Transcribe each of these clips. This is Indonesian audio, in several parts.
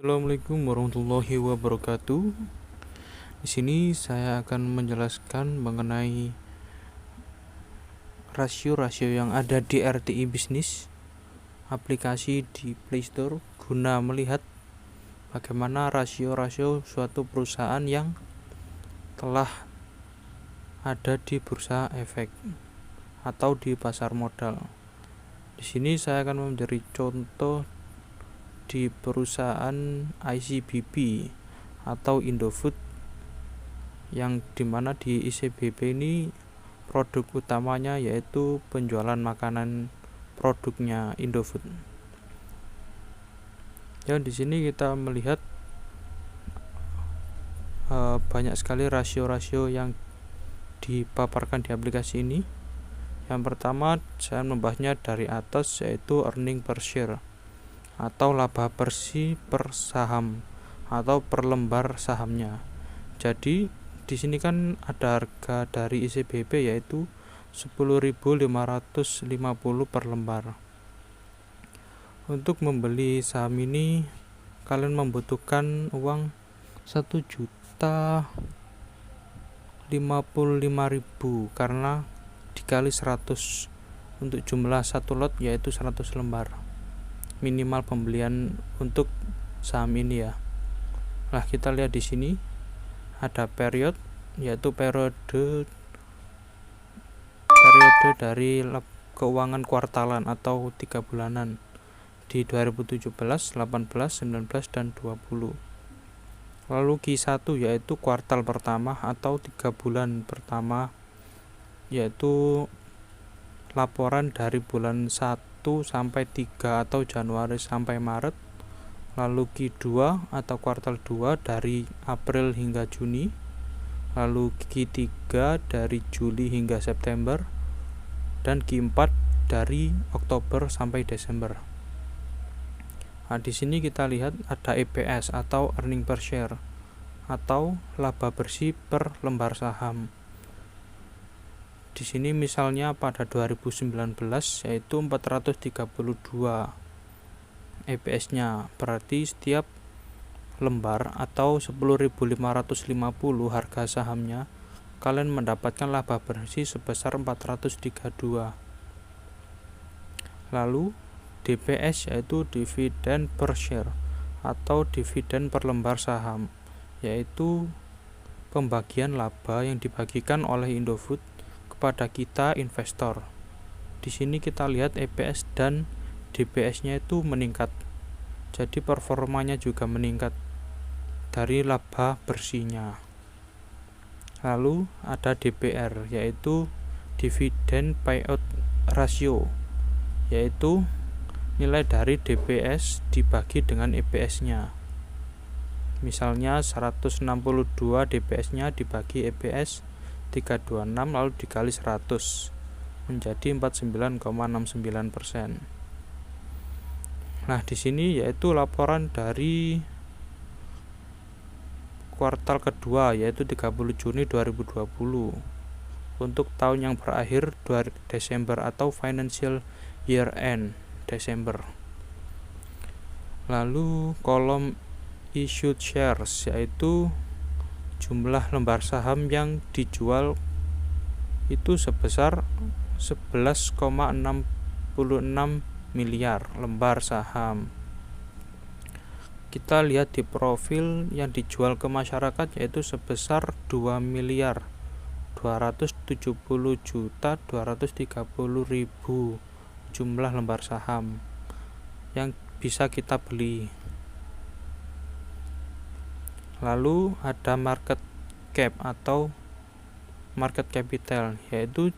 Assalamualaikum warahmatullahi wabarakatuh. Di sini saya akan menjelaskan mengenai rasio-rasio yang ada di RTI Bisnis, aplikasi di Play Store, guna melihat bagaimana rasio-rasio suatu perusahaan yang telah ada di bursa efek atau di pasar modal. Di sini saya akan memberi contoh di perusahaan ICBP atau Indofood, yang dimana di ICBP ini produk utamanya yaitu penjualan makanan produknya Indofood. Ya, di sini kita melihat banyak sekali rasio-rasio yang dipaparkan di aplikasi ini. Yang pertama, saya membahasnya dari atas, yaitu earning per share atau laba bersih per saham atau per lembar sahamnya. Jadi di sini kan ada harga dari ICBP yaitu 10.550 per lembar. Untuk membeli saham ini kalian membutuhkan uang 1.055.000 karena dikali 100 untuk jumlah satu lot yaitu 100 lembar. Minimal pembelian untuk saham ini ya. Nah, kita lihat di sini ada period, yaitu periode dari keuangan kuartalan atau 3 bulanan di 2017, 18, 19 dan 20. Lalu Q1 yaitu kuartal pertama atau 3 bulan pertama, yaitu laporan dari bulan 1 sampai 3 atau Januari sampai Maret. Lalu Q2 atau kuartal 2 dari April hingga Juni. Lalu Q3 dari Juli hingga September, dan Q4 dari Oktober sampai Desember. Nah, di sini kita lihat ada EPS atau earning per share atau laba bersih per lembar saham. Di sini misalnya pada 2019 yaitu 432 EPS-nya, berarti setiap lembar atau 10.550 harga sahamnya kalian mendapatkan laba bersih sebesar 432. Lalu DPS yaitu dividen per share atau dividen per lembar saham, yaitu pembagian laba yang dibagikan oleh Indofood kepada kita investor. Di sini kita lihat EPS dan DPS-nya itu meningkat. Jadi performanya juga meningkat dari laba bersihnya. Lalu ada DPR yaitu dividend payout ratio, yaitu nilai dari DPS dibagi dengan EPS-nya. Misalnya 162 DPS-nya dibagi EPS 326 lalu dikali 100 menjadi 49,69%. Nah, di sini yaitu laporan dari kuartal kedua yaitu 30 Juni 2020 untuk tahun yang berakhir 2 Desember atau financial year end Desember. Lalu kolom issued shares yaitu jumlah lembar saham yang dijual itu sebesar 11,66 miliar lembar saham. Kita lihat di profil yang dijual ke masyarakat yaitu sebesar 2.270.230.000 jumlah lembar saham yang bisa kita beli. Lalu ada market cap atau market capital, yaitu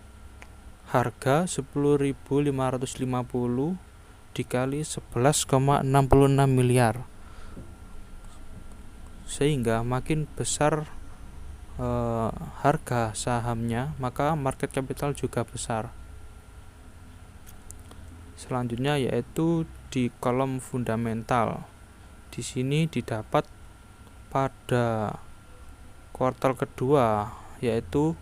harga 10.550 dikali 11,66 miliar. Sehingga makin besar harga sahamnya, maka market capital juga besar. Selanjutnya yaitu di kolom fundamental. Di sini didapat pada kuartal kedua yaitu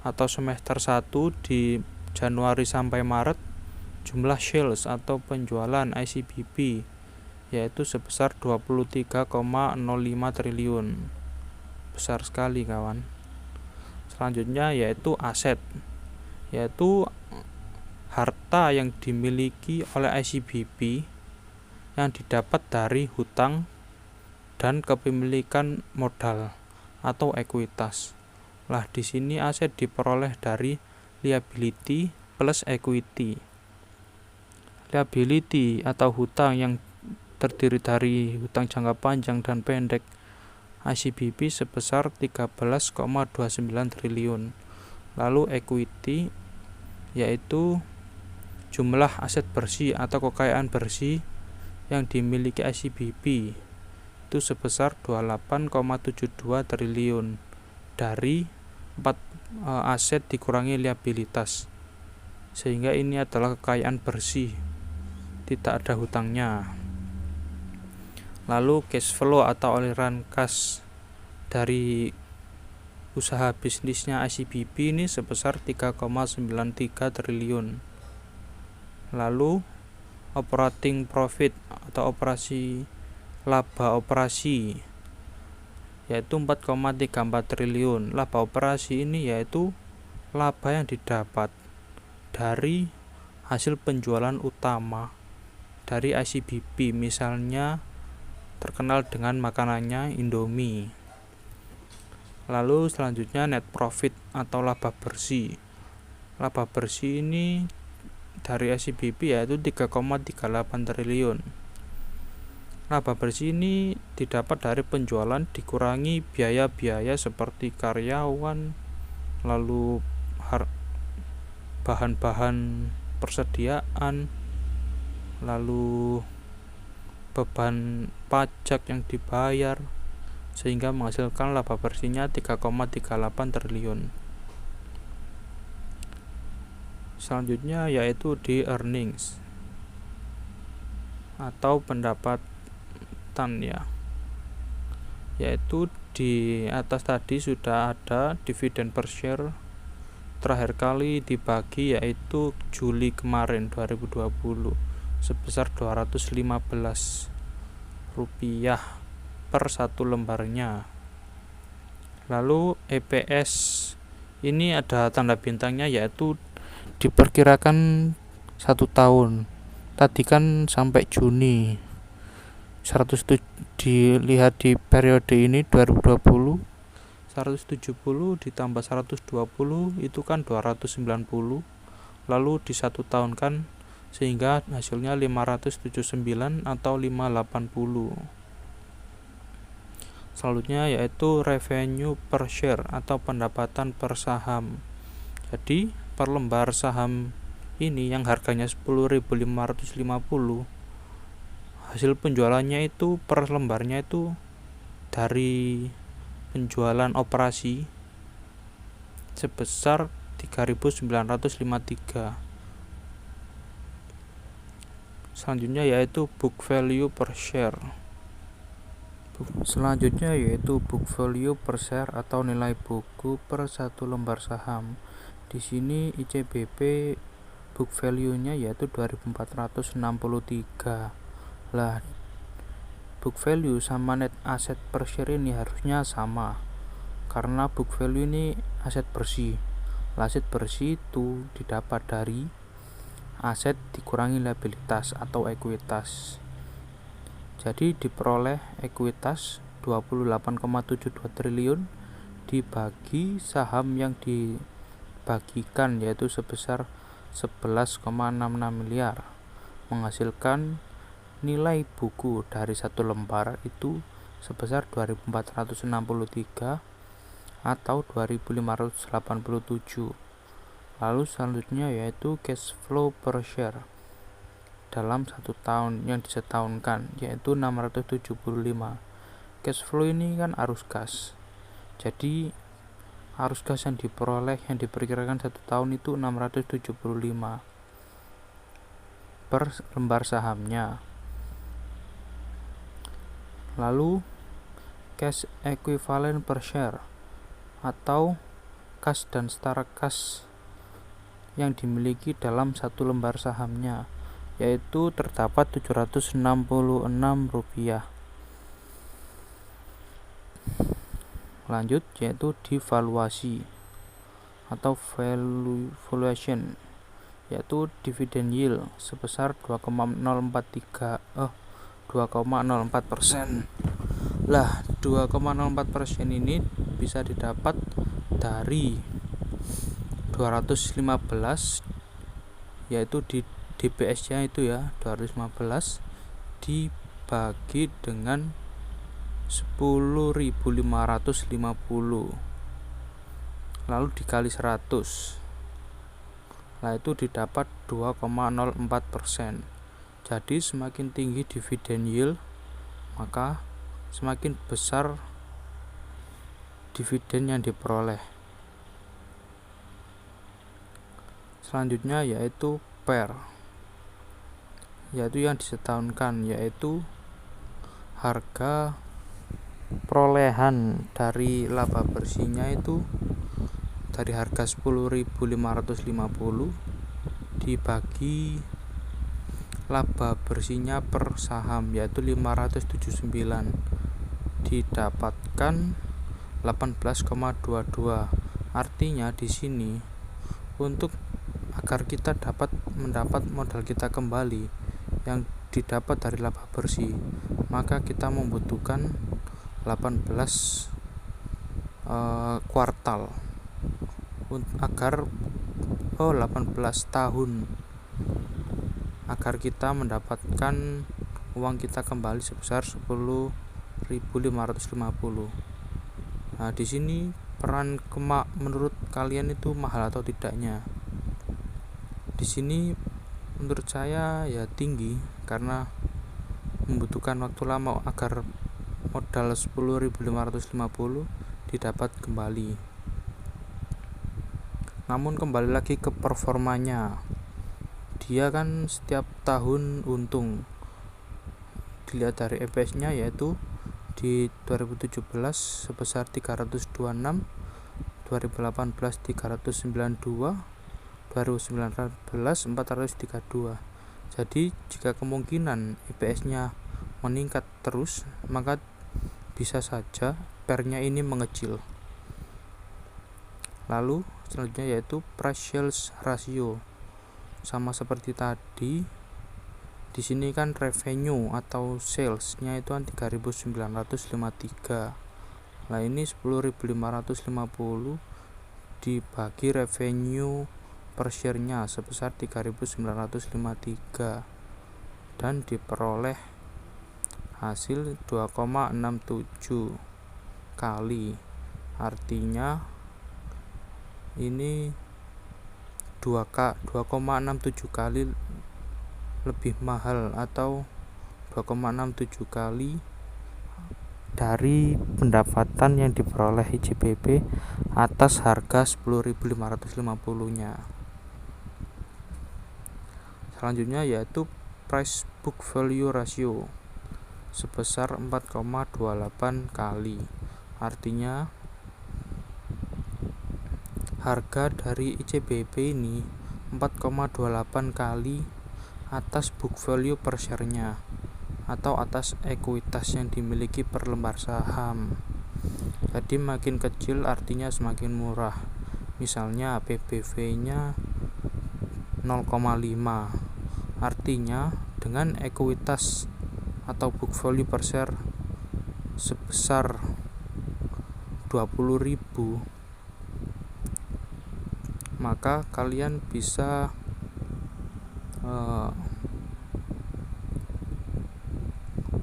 atau semester 1 di Januari sampai Maret, jumlah sales atau penjualan ICBP yaitu sebesar 23,05 triliun. Besar sekali kawan. Selanjutnya yaitu aset, yaitu harta yang dimiliki oleh ICBP yang didapat dari hutang dan kepemilikan modal atau ekuitas. Lah di sini aset diperoleh dari liability plus equity. Liability atau hutang yang terdiri dari hutang jangka panjang dan pendek ICBP sebesar 13,29 triliun. Lalu equity yaitu jumlah aset bersih atau kekayaan bersih yang dimiliki ICBP itu sebesar 28,72 triliun dari 4 aset dikurangi liabilitas, sehingga ini adalah kekayaan bersih, tidak ada hutangnya. Lalu cash flow atau aliran kas dari usaha bisnisnya ICBP ini sebesar 3,93 triliun. Lalu operating profit atau laba operasi yaitu 4,34 triliun. Laba operasi ini yaitu laba yang didapat dari hasil penjualan utama dari ICBP, misalnya terkenal dengan makanannya Indomie. Lalu selanjutnya net profit atau laba bersih. Laba bersih ini dari ICBP yaitu 3,38 triliun. Laba bersih ini didapat dari penjualan dikurangi biaya-biaya seperti karyawan, lalu bahan-bahan persediaan, lalu beban pajak yang dibayar, sehingga menghasilkan laba bersihnya 3,38 triliun. Selanjutnya yaitu di earnings atau pendapatan ya, yaitu di atas tadi sudah ada dividen per share terakhir kali dibagi yaitu Juli kemarin 2020 sebesar Rp215 per satu lembarnya. Lalu EPS ini ada tanda bintangnya yaitu diperkirakan 1 tahun. Tadi kan sampai Juni. 100 dilihat di periode ini 2020 170 ditambah 120 itu kan 290, lalu di 1 tahun kan, sehingga hasilnya 579 atau 580. Selanjutnya yaitu revenue per share atau pendapatan per saham. Jadi per lembar saham ini yang harganya 10.550, hasil penjualannya itu per lembarnya itu dari penjualan operasi sebesar 3.953. Selanjutnya yaitu book value per share. Selanjutnya yaitu book value per share atau nilai buku per satu lembar saham. Di sini ICBP book value-nya yaitu 2.463. Lah, book value sama net asset per share ini harusnya sama, karena book value ini aset bersih. Aset bersih itu didapat dari aset dikurangi liabilitas atau ekuitas. Jadi diperoleh ekuitas 28,72 triliun dibagi saham yang dibagikan yaitu sebesar 11,66 miliar, menghasilkan nilai buku dari satu lembar itu sebesar 2.463 atau 2.587. Lalu selanjutnya yaitu cash flow per share dalam 1 tahun yang disetahunkan yaitu 675. Cash flow ini kan arus kas. Jadi arus kas yang diperoleh yang diperkirakan 1 tahun itu 675 per lembar sahamnya. Lalu cash equivalent per share atau kas dan setara kas yang dimiliki dalam 1 lembar sahamnya yaitu terdapat Rp766. Lanjut, yaitu devaluasi atau valuation, yaitu dividend yield sebesar 2,04%. Lah, 2,04% ini bisa didapat dari 215, yaitu di DPS-nya itu ya 215 dibagi dengan 10.550, lalu dikali 100. Nah, itu didapat 2,04%. Jadi semakin tinggi dividen yield, maka semakin besar dividen yang diperoleh. Selanjutnya yaitu PER, yaitu yang disetahunkan, yaitu harga perolehan dari laba bersihnya itu dari harga 10.550 dibagi laba bersihnya per saham, yaitu 579, didapatkan 18,22. Artinya di sini untuk agar kita dapat mendapat modal kita kembali yang didapat dari laba bersih, maka kita membutuhkan 18 kuartal agar 18 tahun agar kita mendapatkan uang kita kembali sebesar 10.550. Nah, di sini peran menurut kalian itu mahal atau tidaknya? Di sini menurut saya ya tinggi, karena membutuhkan waktu lama agar modal 10.550 didapat kembali. Namun kembali lagi ke performanya, dia kan setiap tahun untung. Dilihat dari EPS-nya, yaitu di 2017 sebesar 326, 2018 392, 2019 432. Jadi jika kemungkinan EPS-nya meningkat terus, maka bisa saja PER-nya ini mengecil. Lalu selanjutnya yaitu price sales ratio. Sama seperti tadi, di sini kan revenue atau sales-nya itu kan 3.953. Nah, ini 10.550 dibagi revenue per share-nya sebesar 3.953 dan diperoleh hasil 2,67 kali. Artinya ini 2,67 kali lebih mahal atau 2,67 kali dari pendapatan yang diperoleh IJBB atas harga 10.550-nya. Selanjutnya yaitu price book value ratio sebesar 4,28 kali. Artinya harga dari IJBB ini 4,28 kali atas book value per share-nya atau atas ekuitas yang dimiliki per lembar saham. Jadi makin kecil artinya semakin murah. Misalnya PBV-nya 0,5, artinya dengan ekuitas atau book value per share sebesar 20.000, maka kalian bisa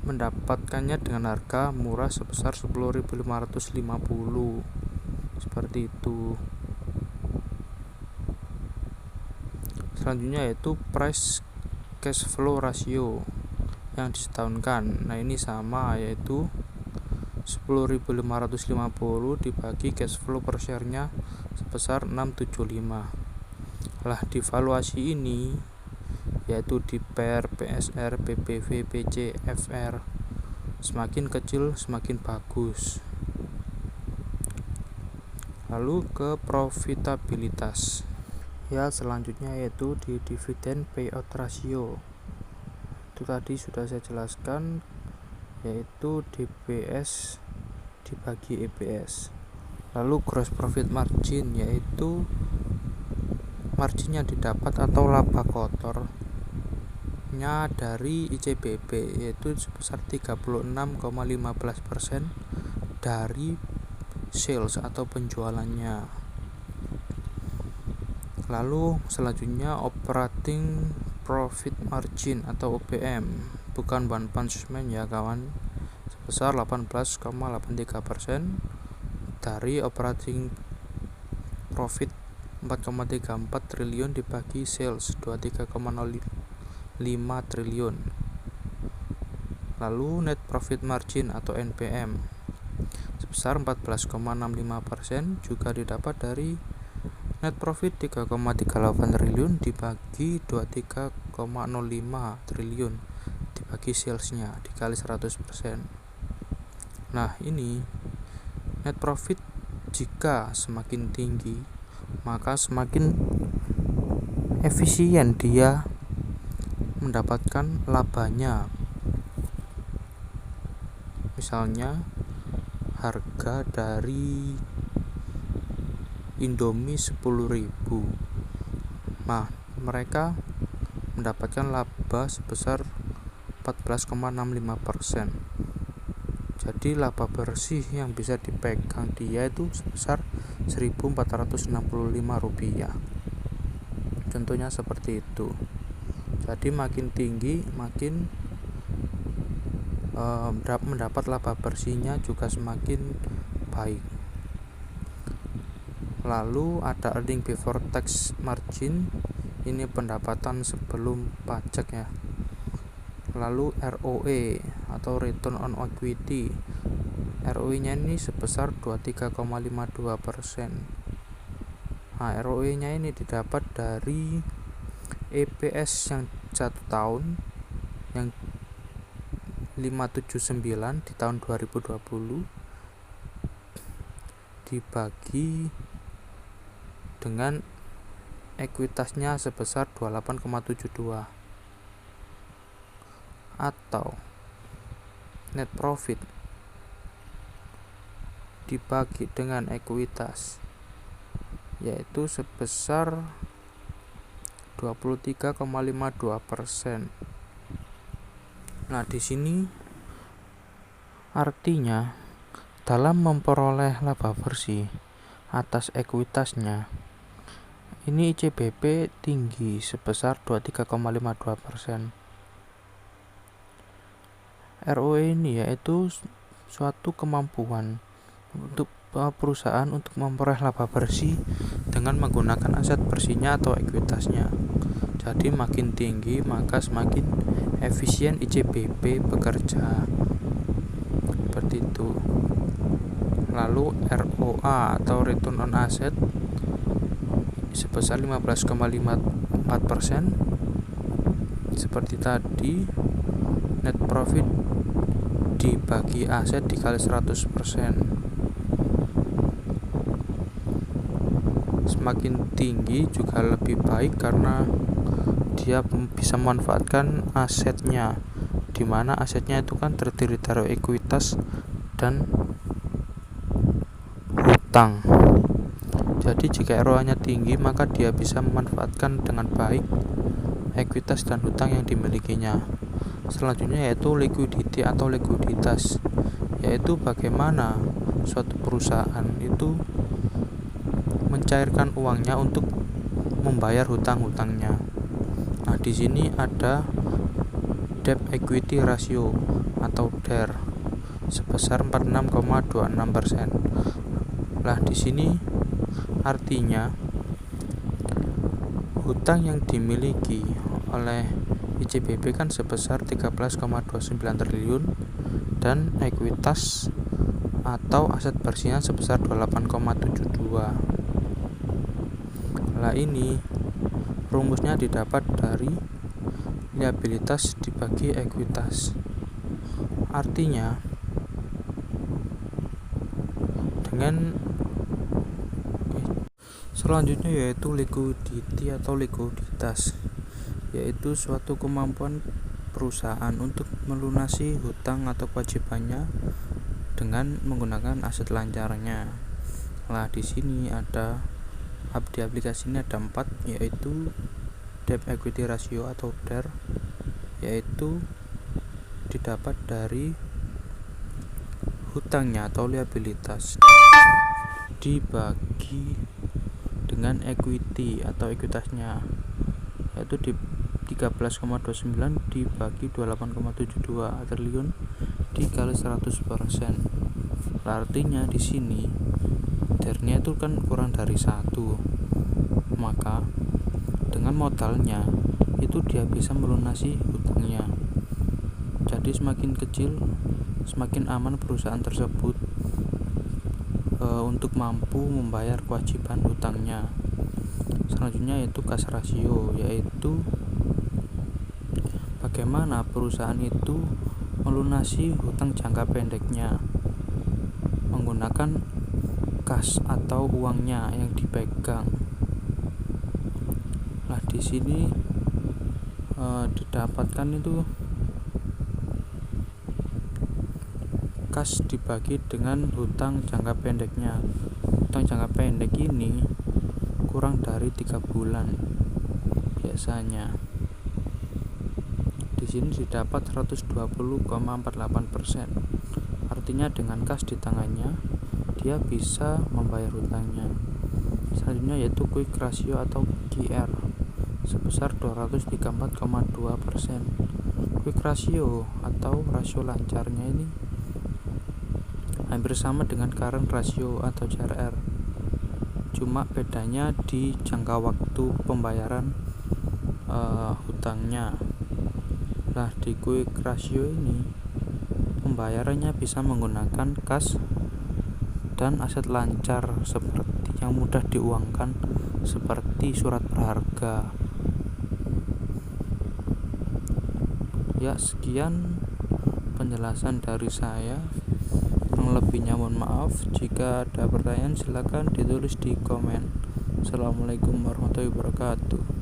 mendapatkannya dengan harga murah sebesar 10.550, seperti itu. Selanjutnya yaitu price cash flow ratio yang disetahunkan. Nah, ini sama, yaitu 10.550 dibagi cash flow per share-nya sebesar 675. Lah, devaluasi ini yaitu di PER, PSR, PBV, PC, FR semakin kecil semakin bagus. Lalu ke profitabilitas. Ya, selanjutnya yaitu di dividend payout ratio. itu tadi sudah saya jelaskan, yaitu DPS dibagi EPS. Lalu gross profit margin, yaitu margin yang didapat atau laba kotornya dari ICBP, yaitu sebesar 36,15% dari sales atau penjualannya. Lalu selanjutnya operating profit margin atau OPM, bukan one punishment ya kawan, sebesar 18,83% dari operating profit 4,34 triliun dibagi sales 23,05 triliun. Lalu net profit margin atau NPM sebesar 14,65% juga didapat dari net profit 3,38 triliun dibagi 23,05 triliun dibagi salesnya dikali 100%. Nah, ini net profit jika semakin tinggi maka semakin efisien dia mendapatkan labanya. Misalnya harga dari Indomie 10.000. Nah, mereka mendapatkan laba sebesar 14,65%. Jadi laba bersih yang bisa dipegang dia itu sebesar Rp1.465. Contohnya seperti itu. Jadi makin tinggi makin mendapat laba bersihnya juga semakin baik. Lalu ada earning before tax margin, ini pendapatan sebelum pajak ya. Lalu ROE atau return on equity, ROE nya ini sebesar 23,52%. Nah, ROE nya ini didapat dari EPS yang 1 tahun yang 579 di tahun 2020 dibagi dengan ekuitasnya sebesar 28,72, atau net profit dibagi dengan ekuitas yaitu sebesar 23,52%. Nah, di sini artinya dalam memperoleh laba bersih atas ekuitasnya ini ICBP tinggi sebesar 23,52%. ROE ini yaitu suatu kemampuan untuk perusahaan untuk memperoleh laba bersih dengan menggunakan aset bersihnya atau ekuitasnya. Jadi makin tinggi maka semakin efisien ICBP bekerja. Seperti itu. Lalu ROA atau return on asset sebesar 15,54%. Seperti tadi, net profit dibagi aset dikali 100%. Semakin tinggi juga lebih baik karena dia bisa memanfaatkan asetnya, di mana asetnya itu kan terdiri dari ekuitas dan hutang. Jadi jika ROA-nya tinggi maka dia bisa memanfaatkan dengan baik ekuitas dan hutang yang dimilikinya. Selanjutnya yaitu liquidity atau likuiditas, yaitu bagaimana suatu perusahaan itu mencairkan uangnya untuk membayar hutang-hutangnya. Nah, di sini ada debt equity ratio atau DER sebesar 46,26%. Nah, di sini artinya hutang yang dimiliki oleh ICBP kan sebesar 13,29 triliun dan ekuitas atau aset bersihnya sebesar 28,72. Nah, ini rumusnya didapat dari liabilitas dibagi ekuitas. Artinya dengan selanjutnya yaitu liquidity atau likuiditas, yaitu suatu kemampuan perusahaan untuk melunasi hutang atau kewajibannya dengan menggunakan aset lancarnya. Nah, di sini di aplikasi ini ada 4, yaitu debt equity ratio atau DER, yaitu didapat dari hutangnya atau liabilitas dibagi dengan equity atau ekuitasnya, yaitu di 13,29 dibagi 28,72 triliun dikali 100%. Artinya di sini DER-nya itu kan kurang dari 1, maka dengan modalnya itu dia bisa melunasi hutangnya. Jadi semakin kecil semakin aman perusahaan tersebut untuk mampu membayar kewajiban hutangnya. Selanjutnya yaitu cash ratio, yaitu bagaimana perusahaan itu melunasi hutang jangka pendeknya menggunakan kas atau uangnya yang dipegang. Nah, di sini didapatkan itu kas dibagi dengan hutang jangka pendeknya. Hutang jangka pendek ini kurang dari 3 bulan biasanya. Di sini didapat 120,48%. Artinya dengan kas di tangannya dia bisa membayar hutangnya. Selanjutnya yaitu quick ratio atau QR sebesar 234,2%. Quick ratio atau rasio lancarnya ini hampir sama dengan current ratio atau CRR, cuma bedanya di jangka waktu pembayaran hutangnya. Nah, di quick ratio ini pembayarannya bisa menggunakan kas dan aset lancar seperti yang mudah diuangkan seperti surat berharga. Ya, sekian penjelasan dari saya. Yang lebihnya mohon maaf. Jika ada pertanyaan silakan ditulis di komen. Assalamualaikum warahmatullahi wabarakatuh.